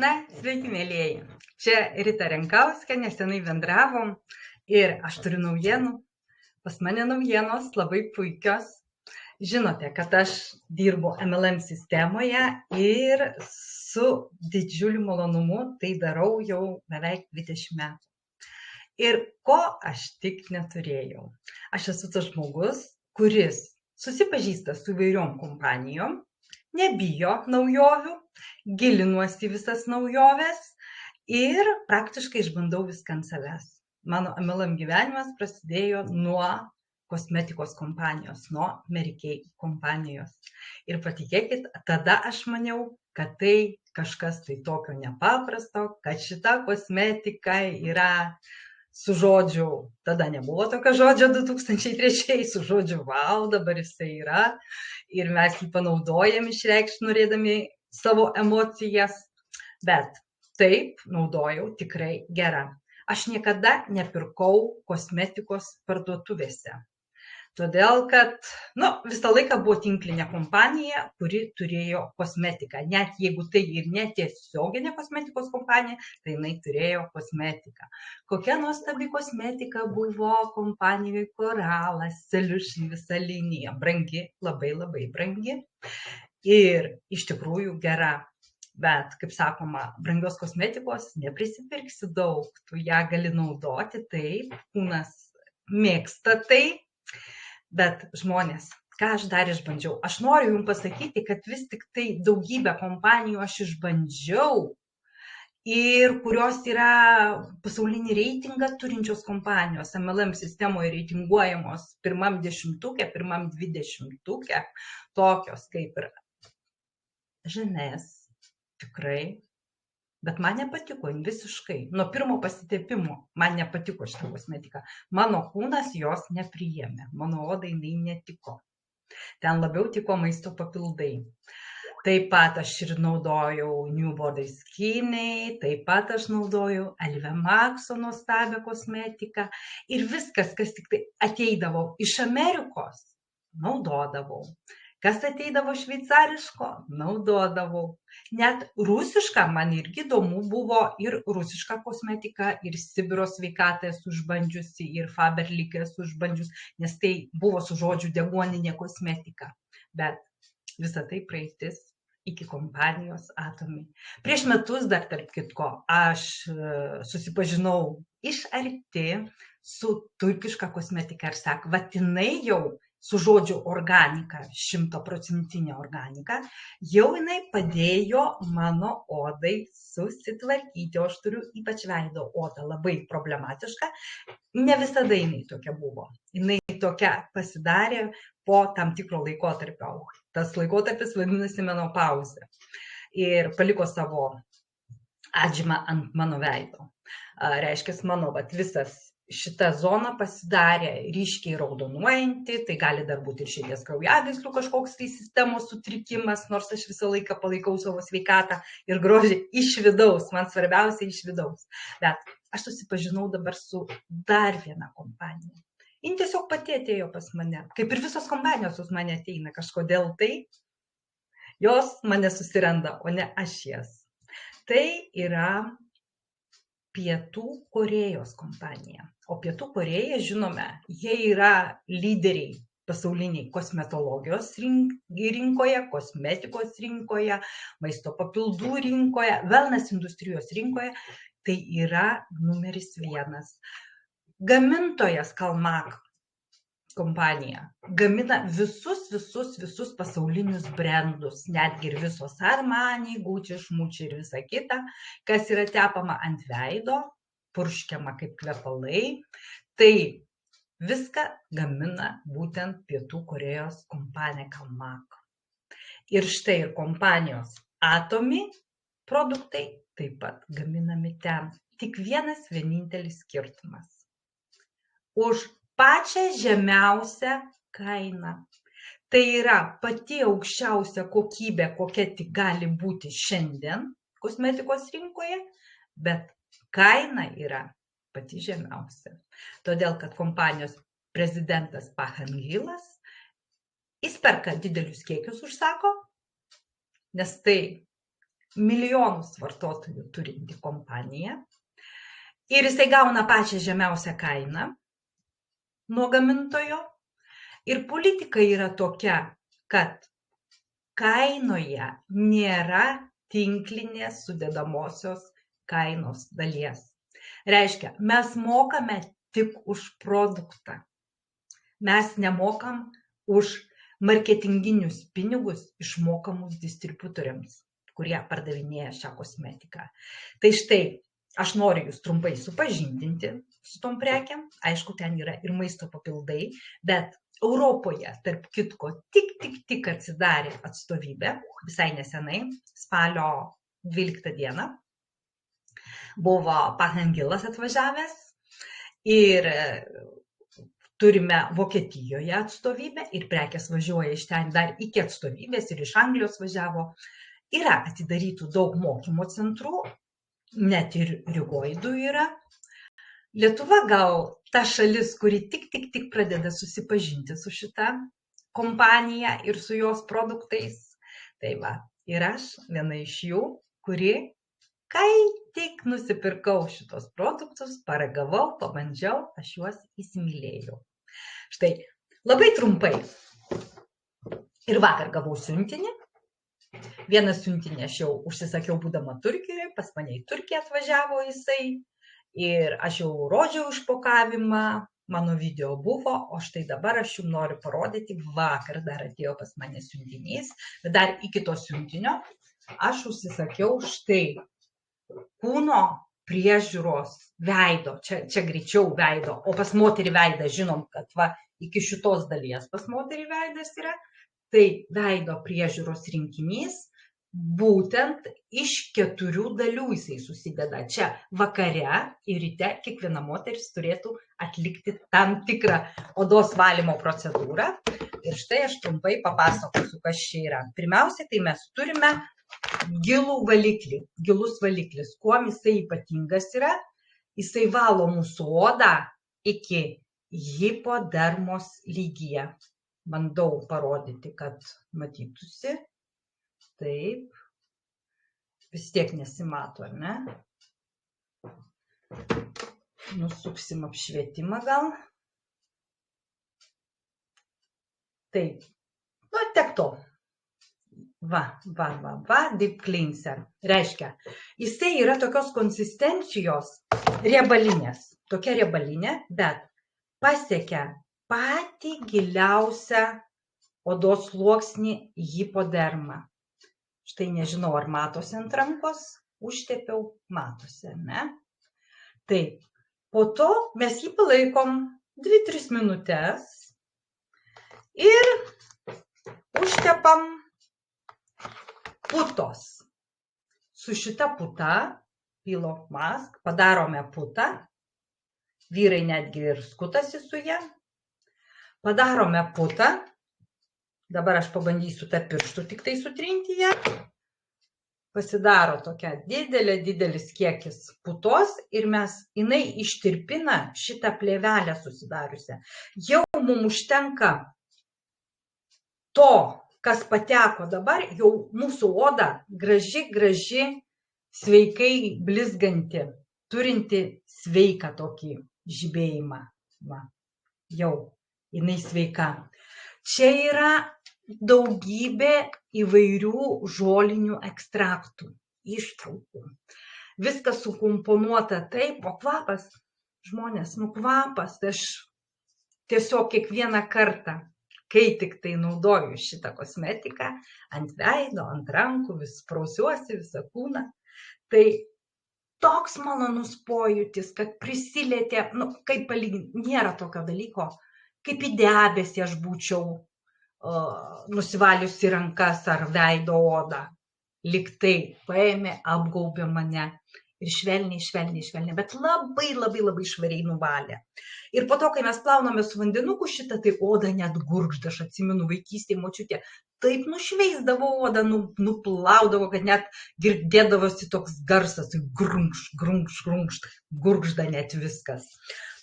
Sveiki, mėlyjeji. Čia Rita Renkauskė, nesenai bendravom ir aš turiu naujienų. Pas mane naujienos labai puikios. Žinote, kad aš dirbu MLM sistemoje ir su didžiuliu malonumu tai darau jau beveik 20 metų. Ir ko aš tik neturėjau. Aš esu tas žmogus, kuris susipažįsta su įvairiom kompanijom, nebijo naujovių, gilinuosi į visas naujoves ir praktiškai išbandau viską ant savęs. Mano MLM gyvenimas prasidėjo nuo kosmetikos kompanijos, nuo Mary Kay kompanijos. Ir patikėkit, tada aš maniau, kad tai kažkas tai tokio nepaprasto, kad šita kosmetika yra su žodžiu, tada nebuvo tokio žodžio 2003, su žodžiu wow, dabar jisai yra ir mes jį panaudojam išreikšti norėdami savo emocijas, bet taip naudojau tikrai gerą. Aš niekada nepirkau kosmetikos parduotuvėse, todėl kad visą laiką buvo tinklinė kompanija, kuri turėjo kosmetiką. Net jeigu tai ir netiesioginė kosmetikos kompanija, tai jinai turėjo kosmetiką. Kokia nuostabi kosmetika buvo kompanijoje Koralas, Seliuši, visa linija. Brangi, labai labai brangi ir iš tikrųjų gera. Bet, kaip sakoma, brangios kosmetikos neprisipirksi daug, tu ją gali naudoti, taip, kūnas mėgsta tai. Bet žmonės, ką aš dar išbandžiau? Aš noriu jums pasakyti, kad vis tik tai daugybę kompanijų aš išbandžiau ir kurios yra pasaulinį reitingą turinčios kompanijos, MLM sistemoje reitinguojamos pirmam 10-tuke, pirmam 20-tuke, tokios kaip ir Žinės, tikrai. Bet man nepatiko, visiškai. Nuo pirmo pasitepimo man nepatiko šitą kosmetiką. Mano kūnas jos nepriėmė. Mano odai jinai netiko. Ten labiau tiko maisto papildai. Taip pat aš ir naudojau New Body Skinny, taip pat aš naudojau Alvemaxo nuostabią kosmetiką. Ir viskas, kas tik tai ateidavo iš Amerikos, naudodavau. Kas ateidavo šveicariško, naudodavau. Net rusiška, man irgi įdomu buvo ir rusiška kosmetika, ir Sibiro sveikatą esu išbandžiusi, ir Faberlic esu išbandžiusi, nes tai buvo su žodžiu deguoninė kosmetika. Bet visa tai praeitis iki kompanijos Atomy. Prieš metus dar, tarp kitko, aš susipažinau iš arti su turkiška kosmetika ir sako, vat jinai jau su žodžiu organika, 100% organika, jau jinai padėjo mano odai susitvarkyti, o aš turiu ypač veido odą labai problematišką. Ne visada jinai tokia buvo. Jinai tokia pasidarė po tam tikro laikotarpio. Tas laikotarpis vadinasi menopauzė. Ir paliko savo atžymą ant mano veido. Reiškia, mano visas šita zona pasidarė ryškiai raudonuojanti, tai gali dar būti ir širdies kraujagyslių kažkoks tai sistemos sutrikimas, nors aš visą laiką palaikau savo sveikatą ir grožį iš vidaus, man svarbiausia iš vidaus. Bet aš susipažinau dabar su dar viena kompanija. Jin tiesiog pati atėjo pas mane, kaip ir visos kompanijos pas mane ateina, kažkodėl tai jos mane susiranda, o ne aš jas. Tai yra Pietų Korėjos kompanija. O Pietų Korėja, žinome, jie yra lyderiai pasauliniai kosmetologijos rinkoje, kosmetikos rinkoje, maisto papildų rinkoje, wellness industrijos rinkoje. Tai yra numeris 1. Gamintojas Kalmak kompanija gamina visus pasaulinius brandus, netgi ir visos Armani, Gucci, Šmuči ir visa kita, kas yra tepama ant veido, purškiama kaip kvepalai. Tai viską gamina būtent Pietų Korėjos kompanija Kalmak. Ir štai ir kompanijos Atomy produktai taip pat gaminami ten. Tik vienas vienintelis skirtumas. Už pačią žemiausią kainą. Tai yra pati aukščiausia kokybė, kokia tik gali būti šiandien kosmetikos rinkoje, bet kaina yra pati žemiausia. Todėl, kad kompanijos prezidentas Pahangilas, jis perka didelius kiekius užsako, nes tai milijonus vartotojų turinti kompanija ir jisai gauna pačią žemiausią kainą nuo gamintojo. Ir politika yra tokia, kad kainoje nėra tinklinės sudedamosios kainos dalies. Reiškia, mes mokame tik už produktą. Mes nemokam už marketinginius pinigus išmokamus distributoriams, kurie pardavinėja šią kosmetiką. Tai štai, aš noriu jūs trumpai supažindinti su tom prekiam. Aišku, ten yra ir maisto papildai, bet Europoje, tarp kitko, tik atsidarė atstovybė, visai nesenai, spalio 12 dieną, buvo Pahangilas atvažiavęs ir turime Vokietijoje atstovybę ir prekės važiuoja iš ten dar iki atstovybės ir iš Anglijos važiavo. Yra atidarytų daug mokymo centrų, net ir Rygoje yra. Lietuva gal ta šalis, kuri tik pradeda susipažinti su šita kompanija ir su jos produktais. Tai va, ir aš viena iš jų, kuri kai tik nusipirkau šitos produktus, paragavau, pabandžiau, aš juos įsimylėjau. Štai, labai trumpai. Ir vakar gavau siuntinį. Vieną siuntinį aš jau užsisakiau būdama Turkijoje, pas mane į Turkiją atvažiavo jisai. Ir aš jau rodžiau išpakavimą, mano video buvo, o štai dabar aš jums noriu parodyti, vakar dar atėjo pas mane siuntinys, bet dar iki to siuntinio aš užsisakiau štai kūno priežiūros veido, čia greičiau veido, o pas moterį veidą žinom, kad va, iki šitos dalies pas moterį veidas yra, tai veido priežiūros rinkinys. Būtent iš 4 dalių jisai susideda. Čia vakare ir ryte kiekviena moteris turėtų atlikti tam tikrą odos valymo procedūrą. Ir štai aš trumpai papasakosiu, kas čia yra. Pirmiausia, tai mes turime gilų valiklį. Gilus valiklis. Kuom jisai ypatingas yra? Jisai valo mūsų odą iki hipodermos lygyje. Bandau parodyti, kad matytųsi. Taip, vis tiek nesimato, ar ne? Nusuksim apšvietimą gal. Taip, nu, tiek to. Va, Deep Cleanser. Reiškia, jisai yra tokios konsistencijos riebalinės. Tokia riebalinė, bet pasiekia patį giliausią odos sluoksnį hipodermą. Štai nežinau, ar matosi ant rankos, užtepiau, matosi, ne? Taip, po to mes jį palaikom 2-3 minutės ir užtepam putos. Su šita puta, Peel Off Mask, padarome putą, vyrai netgi ir skutasi su ją, padarome putą. Dabar aš pabandysiu tą pirštų tik tai sutrinti ją. Pasidaro tokia didelis kiekis putos ir jinai ištirpina šitą plėvelę susidariusią. Jau mums užtenka to, kas pateko dabar, jau mūsų oda graži, sveikai blizganti, turinti sveiką tokį žibėjimą. Va, jau jinai sveika. Čia yra daugybė įvairių žolinių ekstraktų, ištraukų. Viskas sukomponuota taip, o kvapas, žmonės, kvapas, tai aš tiesiog kiekvieną kartą, kai tik tai naudoju šitą kosmetiką, ant veido, ant rankų, vis prausiuosi visą kūną, tai toks malonus pojūtis, kad prisilietė, kaip palyginti, nėra tokio dalyko, kaip į debesį aš būčiau nusivaliusi rankas ar veido odą. Lyg tai paėmė, apgaubė mane ir švelniai, bet labai švariai nuvalė. Ir po to, kai mes plauname su vandenuku šitą, tai oda net gurgžda. Aš atsimenu vaikystėje močiutė taip nušveisdavo odą, nuplaudavo, kad net girdėdavosi toks garsas, grungšt, gurgžda net viskas.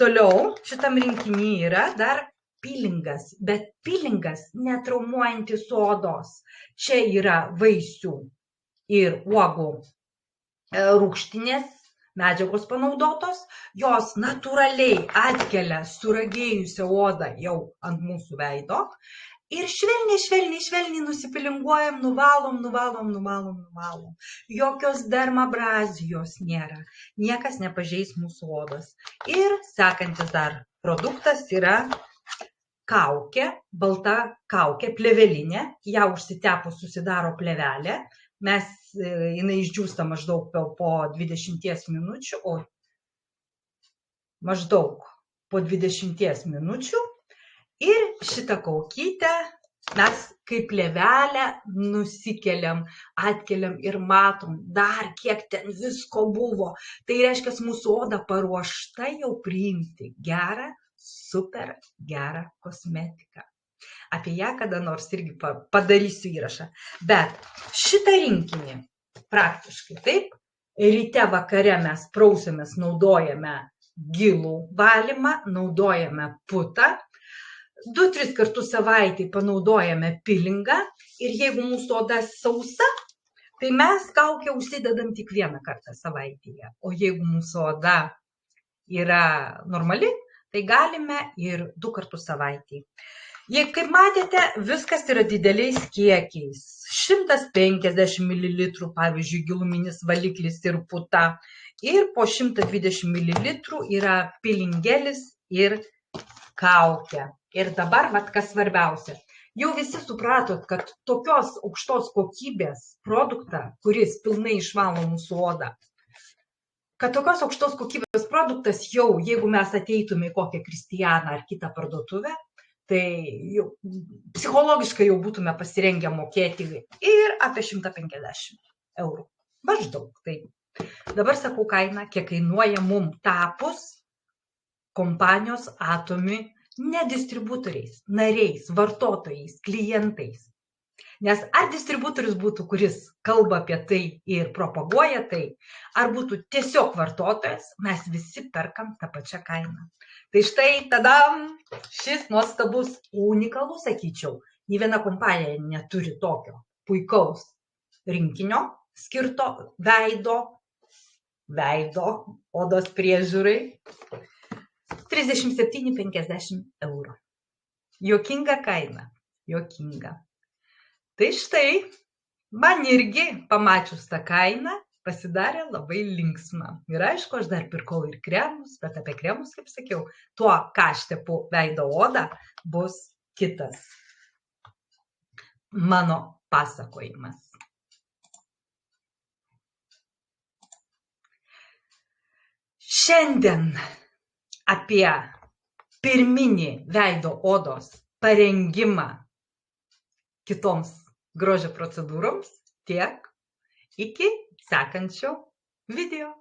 Toliau šitam rinkiny yra dar pilingas, bet pilingas netraumuojantis odos. Čia yra vaisių ir uogų rūgštinės medžiagos panaudotos, jos natūraliai atkelia suragėjusią odą jau ant mūsų veido ir švelniai nusipilinguojam, nuvalom. Jokios dermabrazijos nėra, niekas nepažeis mūsų odos. Ir sekantis dar produktas yra kaukė, balta kaukė, plėvelinė, ją užsitepus susidaro plėvelė, jinai išdžiūsta maždaug po 20 minučių, ir šitą kaukytę mes kaip plėvelę nusikeliam, atkeliam ir matom dar kiek ten visko buvo. Tai reiškia, mūsų oda paruošta jau priimti gerą, super gerą kosmetiką. Apie ją kada nors irgi padarysiu įrašą. Bet šitą rinkinį praktiškai taip, ryte vakare mes prausiamės, naudojame gilų valymą, naudojame putą, 2-3 kartus savaitėj panaudojame pilingą ir jeigu mūsų oda sausa, tai mes kaukę užsidedam tik 1 kartą savaitėje. O jeigu mūsų oda yra normali, tai galime ir 2 kartus savaitėje. Jei, kaip matėte, viskas yra dideliais kiekiais. 150 ml, pavyzdžiui, giluminis valiklis ir puta. Ir po 120 ml yra pilingelis ir kaukė. Ir dabar, kas svarbiausia, jau visi supratot, kad tokios aukštos kokybės produktą, kuris pilnai išvalo mūsų odą, kad tokios aukštos kokybės produktas jau, jeigu mes ateitume į kokią Kristianą ar kitą parduotuvę, tai jau psichologiškai jau būtume pasirengę mokėti ir apie 150 eurų. Maždaug tai. Dabar sakau kainą, kiek kainuoja mums tapus kompanijos Atomy ne distributoriais, nariais, vartotojais, klientais. Nes ar distributorius būtų, kuris kalba apie tai ir propaguoja tai, ar būtų tiesiog vartotojas, mes visi perkam tą pačią kainą. Tai štai tada šis nuostabus, unikalus, sakyčiau, nė viena kompanija neturi tokio puikaus rinkinio skirto veido odos priežiūrai. 37,50 eurų. Juokinga kaina. Juokinga. Tai štai, man irgi pamačius tą kainą pasidarė labai linksma. Ir aišku, aš dar pirkau ir kremus, bet apie kremus, kaip sakiau, tuo, ką aš tepu veido odą, bus kitas mano pasakojimas. Šiandien apie pirminį veido odos parengimą kitoms grožio procedūroms tiek, iki sekančio video.